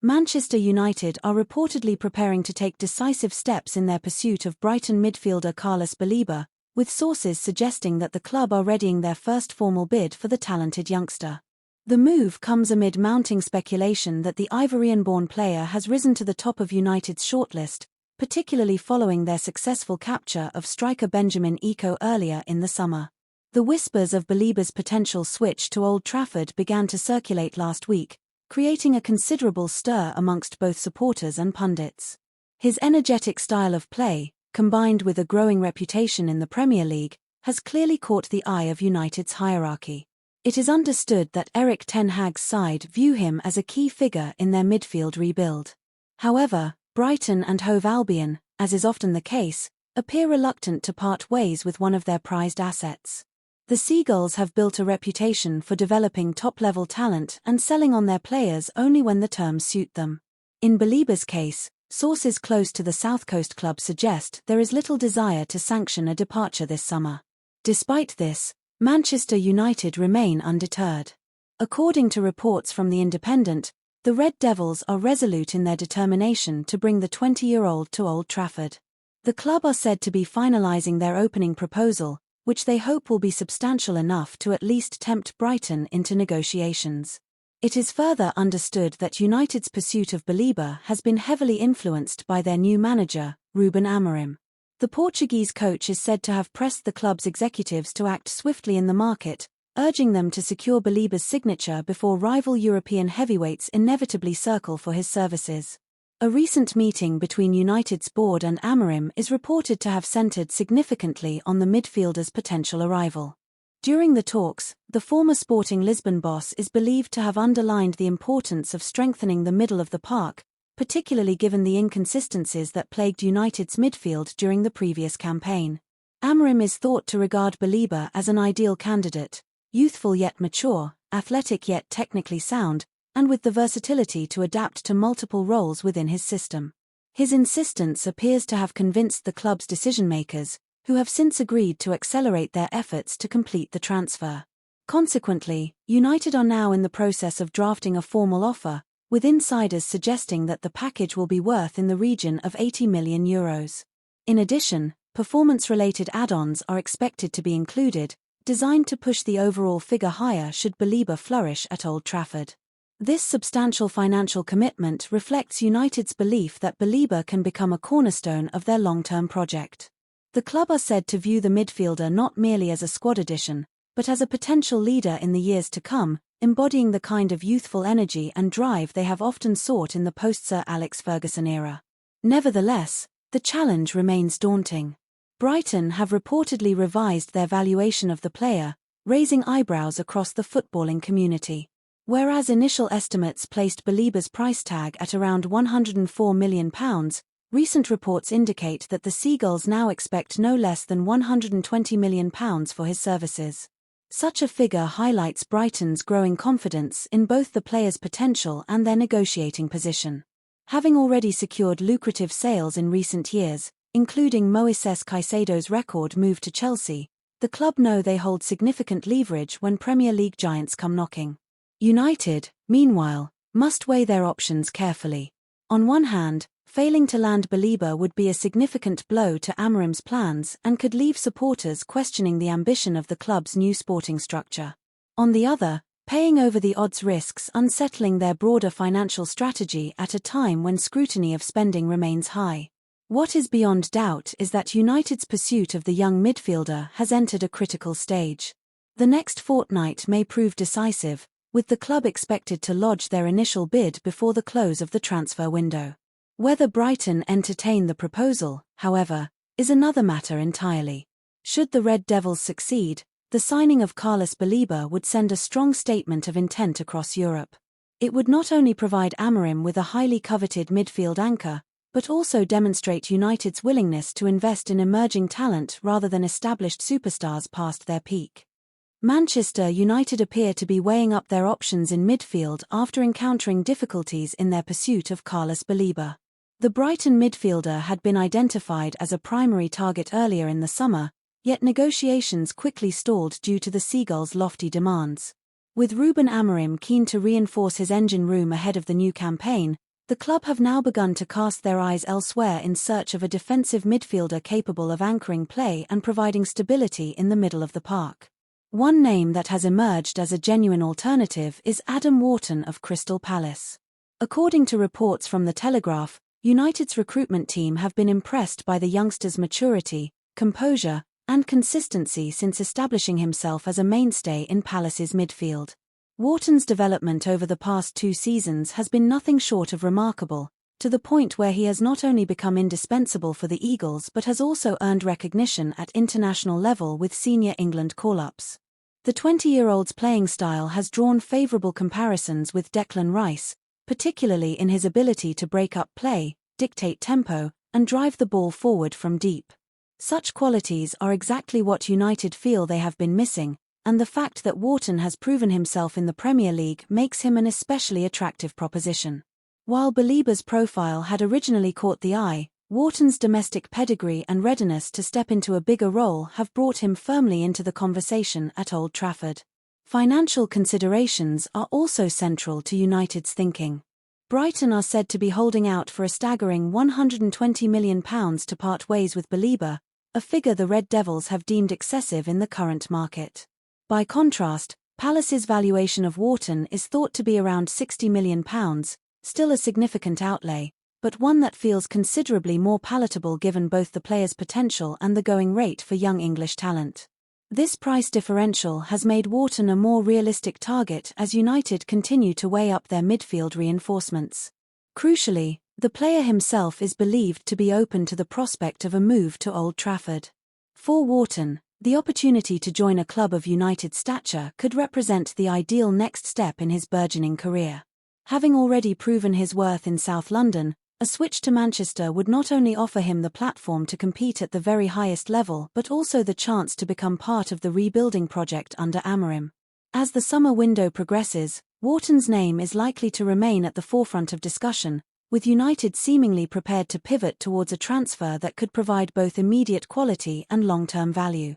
Manchester United are reportedly preparing to take decisive steps in their pursuit of Brighton midfielder Carlos Baleba, with sources suggesting that the club are readying their first formal bid for the talented youngster. The move comes amid mounting speculation that the Ivorian-born player has risen to the top of United's shortlist, particularly following their successful capture of striker Benjamin Eko earlier in the summer. The whispers of Baliba's potential switch to Old Trafford began to circulate last week, creating a considerable stir amongst both supporters and pundits. His energetic style of play, combined with a growing reputation in the Premier League, has clearly caught the eye of United's hierarchy. It is understood that Erik ten Hag's side view him as a key figure in their midfield rebuild. However, Brighton and Hove Albion, as is often the case, appear reluctant to part ways with one of their prized assets. The Seagulls have built a reputation for developing top-level talent and selling on their players only when the terms suit them. In Baliba's case, sources close to the South Coast club suggest there is little desire to sanction a departure this summer. Despite this, Manchester United remain undeterred. According to reports from The Independent, the Red Devils are resolute in their determination to bring the 20-year-old to Old Trafford. The club are said to be finalising their opening proposal, which they hope will be substantial enough to at least tempt Brighton into negotiations. It is further understood that United's pursuit of Baliba has been heavily influenced by their new manager, Ruben Amarim. The Portuguese coach is said to have pressed the club's executives to act swiftly in the market, urging them to secure Baliba's signature before rival European heavyweights inevitably circle for his services. A recent meeting between United's board and Amarim is reported to have centred significantly on the midfielder's potential arrival. During the talks, the former Sporting Lisbon boss is believed to have underlined the importance of strengthening the middle of the park, particularly given the inconsistencies that plagued United's midfield during the previous campaign. Amarim is thought to regard Baliba as an ideal candidate, youthful yet mature, athletic yet technically sound, and with the versatility to adapt to multiple roles within his system. His insistence appears to have convinced the club's decision-makers, who have since agreed to accelerate their efforts to complete the transfer. Consequently, United are now in the process of drafting a formal offer, with insiders suggesting that the package will be worth in the region of €80 million. In addition, performance-related add-ons are expected to be included, designed to push the overall figure higher should Baliba flourish at Old Trafford. This substantial financial commitment reflects United's belief that Baliba can become a cornerstone of their long-term project. The club are said to view the midfielder not merely as a squad addition, but as a potential leader in the years to come, embodying the kind of youthful energy and drive they have often sought in the post-Sir Alex Ferguson era. Nevertheless, the challenge remains daunting. Brighton have reportedly revised their valuation of the player, raising eyebrows across the footballing community. Whereas initial estimates placed Baliba's price tag at around £104 million, recent reports indicate that the Seagulls now expect no less than £120 million for his services. Such a figure highlights Brighton's growing confidence in both the player's potential and their negotiating position. Having already secured lucrative sales in recent years, including Moises Caicedo's record move to Chelsea, the club know they hold significant leverage when Premier League giants come knocking. United, meanwhile, must weigh their options carefully. On one hand, failing to land Baliba would be a significant blow to Amarim's plans and could leave supporters questioning the ambition of the club's new sporting structure. On the other, paying over the odds risks unsettling their broader financial strategy at a time when scrutiny of spending remains high. What is beyond doubt is that United's pursuit of the young midfielder has entered a critical stage. The next fortnight may prove decisive, with the club expected to lodge their initial bid before the close of the transfer window. Whether Brighton entertain the proposal, however, is another matter entirely. Should the Red Devils succeed, the signing of Carlos Baleba would send a strong statement of intent across Europe. It would not only provide Amarim with a highly coveted midfield anchor, but also demonstrate United's willingness to invest in emerging talent rather than established superstars past their peak. Manchester United appear to be weighing up their options in midfield after encountering difficulties in their pursuit of Carlos Baleba. The Brighton midfielder had been identified as a primary target earlier in the summer, yet negotiations quickly stalled due to the Seagulls' lofty demands. With Ruben Amarim keen to reinforce his engine room ahead of the new campaign, The club have now begun to cast their eyes elsewhere in search of a defensive midfielder capable of anchoring play and providing stability in the middle of the park. One name that has emerged as a genuine alternative is Adam Wharton of Crystal Palace. According to reports from The Telegraph, United's recruitment team have been impressed by the youngster's maturity, composure, and consistency since establishing himself as a mainstay in Palace's midfield. Wharton's development over the past 2 seasons has been nothing short of remarkable, to the point where he has not only become indispensable for the Eagles but has also earned recognition at international level with senior England call-ups. The 20-year-old's playing style has drawn favourable comparisons with Declan Rice, particularly in his ability to break up play, dictate tempo, and drive the ball forward from deep. Such qualities are exactly what United feel they have been missing, and the fact that Wharton has proven himself in the Premier League makes him an especially attractive proposition. While Baliba's profile had originally caught the eye, Wharton's domestic pedigree and readiness to step into a bigger role have brought him firmly into the conversation at Old Trafford. Financial considerations are also central to United's thinking. Brighton are said to be holding out for a staggering £120 million to part ways with Baliba, a figure the Red Devils have deemed excessive in the current market. By contrast, Palace's valuation of Wharton is thought to be around £60 million, still a significant outlay, but one that feels considerably more palatable given both the player's potential and the going rate for young English talent. This price differential has made Wharton a more realistic target as United continue to weigh up their midfield reinforcements. Crucially, the player himself is believed to be open to the prospect of a move to Old Trafford. For Wharton, the opportunity to join a club of United stature could represent the ideal next step in his burgeoning career. Having already proven his worth in South London, a switch to Manchester would not only offer him the platform to compete at the very highest level but also the chance to become part of the rebuilding project under Amarim. As the summer window progresses, Wharton's name is likely to remain at the forefront of discussion, with United seemingly prepared to pivot towards a transfer that could provide both immediate quality and long-term value.